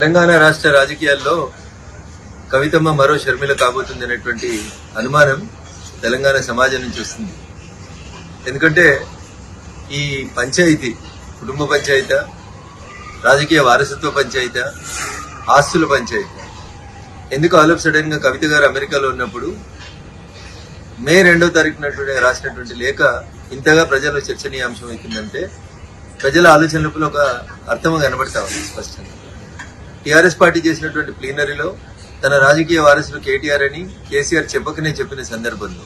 తెలంగాణ రాష్ట్ర రాజకీయాల్లో కవితమ్మ మరో షర్మిల కాబోతుంది అనేటువంటి అనుమానం తెలంగాణ సమాజం నుంచి వస్తుంది. ఎందుకంటే ఈ పంచాయతీ కుటుంబ పంచాయతీ, రాజకీయ వారసత్వ పంచాయతీ, ఆస్తుల పంచాయతీ ఎందుకు ఆల్ ఆఫ్ సడన్ గా కవిత గారు అమెరికాలో ఉన్నప్పుడు మే 2వ తారీఖున రాసినటువంటి లేఖ ఇంతగా ప్రజల్లో చర్చనీయాంశం అవుతుందంటే ప్రజల ఆలోచన లోపల ఒక అర్థం కనబడతా ఉంది స్పష్టంగా. టీఆర్ఎస్ పార్టీ చేసినటువంటి ప్లీనరీలో తన రాజకీయ వారసులు కేటీఆర్ అని కేసీఆర్ చెప్పకనే చెప్పిన సందర్భంలో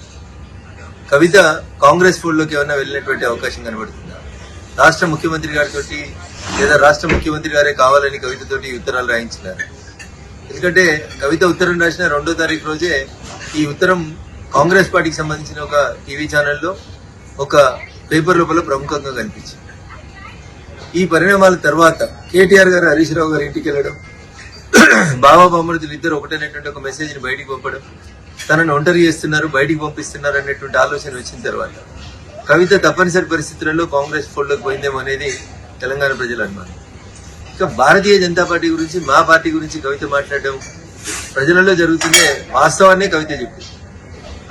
కవిత కాంగ్రెస్ ఫోల్డ్లోకి ఏమన్నా వెళ్ళినటువంటి అవకాశం కనబడుతుందా? రాష్ట్ర ముఖ్యమంత్రి గారితో లేదా రాష్ట్ర ముఖ్యమంత్రి గారే కావాలని కవితతోటి ఉత్తరాలు రాయించినారు. ఎందుకంటే కవిత ఉత్తరం రాసిన 2వ తారీఖు రోజే ఈ ఉత్తరం కాంగ్రెస్ పార్టీకి సంబంధించిన ఒక టీవీ ఛానల్లో ఒక పేపర్ లోపల ప్రముఖంగా కనిపించింది. ఈ పరిణామాల తర్వాత కేటీఆర్ గారు హరీష్ రావు గారి ఇంటికి వెళ్ళడం, బాబా బామ్మరుదులు ఇద్దరు ఒకటనేటువంటి ఒక మెసేజ్ ని బయటికి పంపడం, తనను ఒంటరి చేస్తున్నారు, బయటికి పంపిస్తున్నారు అనేటువంటి ఆలోచన వచ్చిన తర్వాత కవిత తప్పనిసరి పరిస్థితులలో కాంగ్రెస్ ఫోల్డ్లోకి పోయిందేమో అనేది తెలంగాణ ప్రజల అనుమానం. ఇక భారతీయ జనతా పార్టీ గురించి, మా పార్టీ గురించి కవిత మాట్లాడడం ప్రజలలో జరుగుతుందే వాస్తవాన్నే కవిత చెప్పింది.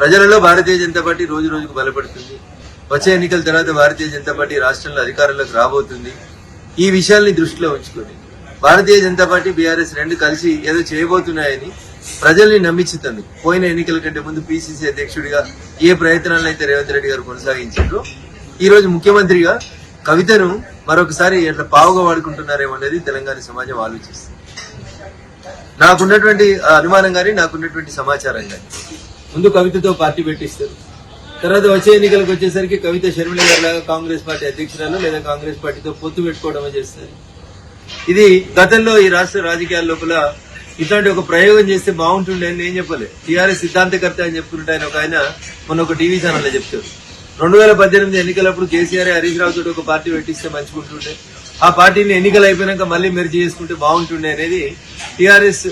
ప్రజలలో భారతీయ జనతా పార్టీ రోజు రోజుకు బలపడుతుంది. వచ్చే ఎన్నికల తర్వాత భారతీయ జనతా పార్టీ రాష్ట్రంలో అధికారంలోకి రాబోతుంది. ఈ విషయాల్ని దృష్టిలో ఉంచుకొని భారతీయ జనతా పార్టీ, బీఆర్ఎస్ రెండు కలిసి ఏదో చేయబోతున్నాయని ప్రజల్ని నమ్మించుతుంది. పోయిన ఎన్నికల కంటే ముందు పీసీసీ అధ్యక్షుడిగా ఏ ప్రయత్నాలను అయితే రేవంత్ రెడ్డి గారు కొనసాగించారో ఈ రోజు ముఖ్యమంత్రిగా కవితను మరొకసారి ఎట్లా పావుగా వాడుకుంటున్నారేమో అనేది తెలంగాణ సమాజం ఆలోచిస్తుంది. నాకున్నటువంటి అనుమానం గానీ, నాకున్నటువంటి సమాచారం గానీ, ముందు కవితతో పార్టీ పెట్టిస్తారు, తర్వాత వచ్చే ఎన్నికలకు వచ్చేసరికి కవిత షర్మిల గారి లాగా కాంగ్రెస్ పార్టీ అధ్యక్షురాలు లేదా కాంగ్రెస్ పార్టీతో పొత్తు పెట్టుకోవడమే చేస్తారు. ఇది గతంలో ఈ రాష్ట్ర రాజకీయాల లోపల ఇట్లాంటి ఒక ప్రయోగం చేస్తే బాగుంటుండే అని నేను చెప్పలే. టీఆర్ఎస్ సిద్ధాంతకర్త అని చెప్పుకుంటే ఆయన మొన్న ఒక టీవీ ఛానల్లో చెప్తారు, 2018 ఎన్నికలప్పుడు కేసీఆర్ హరీష్ రావు తోటి ఒక పార్టీ పెట్టిస్తే మంచుకుంటుండే, ఆ పార్టీని ఎన్నికలు అయిపోయినాక మళ్ళీ మెర్జ్ చేసుకుంటే బాగుంటుండే అనేది టీఆర్ఎస్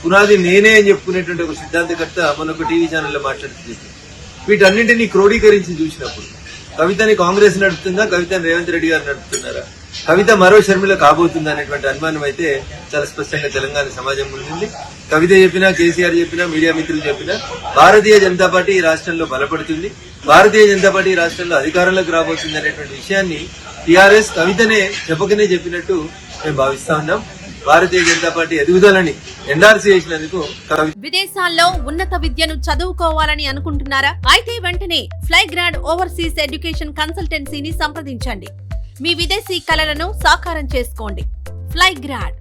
పునాది నేనే అని చెప్పుకునేటువంటి ఒక సిద్ధాంతకర్త మొన్న ఒక టీవీ ఛానల్లో మాట్లాడుతుంది. వీటన్నింటినీ క్రోడీకరించి చూసినప్పుడు కవితని కాంగ్రెస్ నడుపుతుందా, కవితని రేవంత్ రెడ్డి గారు నడుపుతున్నారా, కవిత మరో షర్మిల కాబోతుందా అనేటువంటి అనుమానం అయితే చాలా స్పష్టంగా తెలంగాణ సమాజం ముందుంది. కవిత చెప్పినా, కేసీఆర్ చెప్పినా, మీడియా మిత్రులు చెప్పినా భారతీయ జనతా పార్టీ ఈ రాష్ట్రంలో బలపడుతుంది, భారతీయ జనతా పార్టీ ఈ రాష్ట్రంలో అధికారంలోకి రాబోతుంది అనేటువంటి విషయాన్ని టీఆర్ఎస్ కవితనే చెప్పకనే చెప్పినట్టు మేము భావిస్తా ఉన్నాం. భారతీయ జనతా పార్టీ ఎదుగుదలని ఎండార్సీ చేసినందుకు విదేశాల్లో ఉన్నత విద్యను చదువుకోవాలని అనుకుంటున్నారా? అయితే వెంటనే ఫ్లైగ్రాడ్ ఓవర్సీస్ ఎడ్యుకేషన్ కన్సల్టెన్సీని సంప్రదించండి. మీ విదేశీ కలలను సాకారం చేసుకోండి. ఫ్లైగ్రాడ్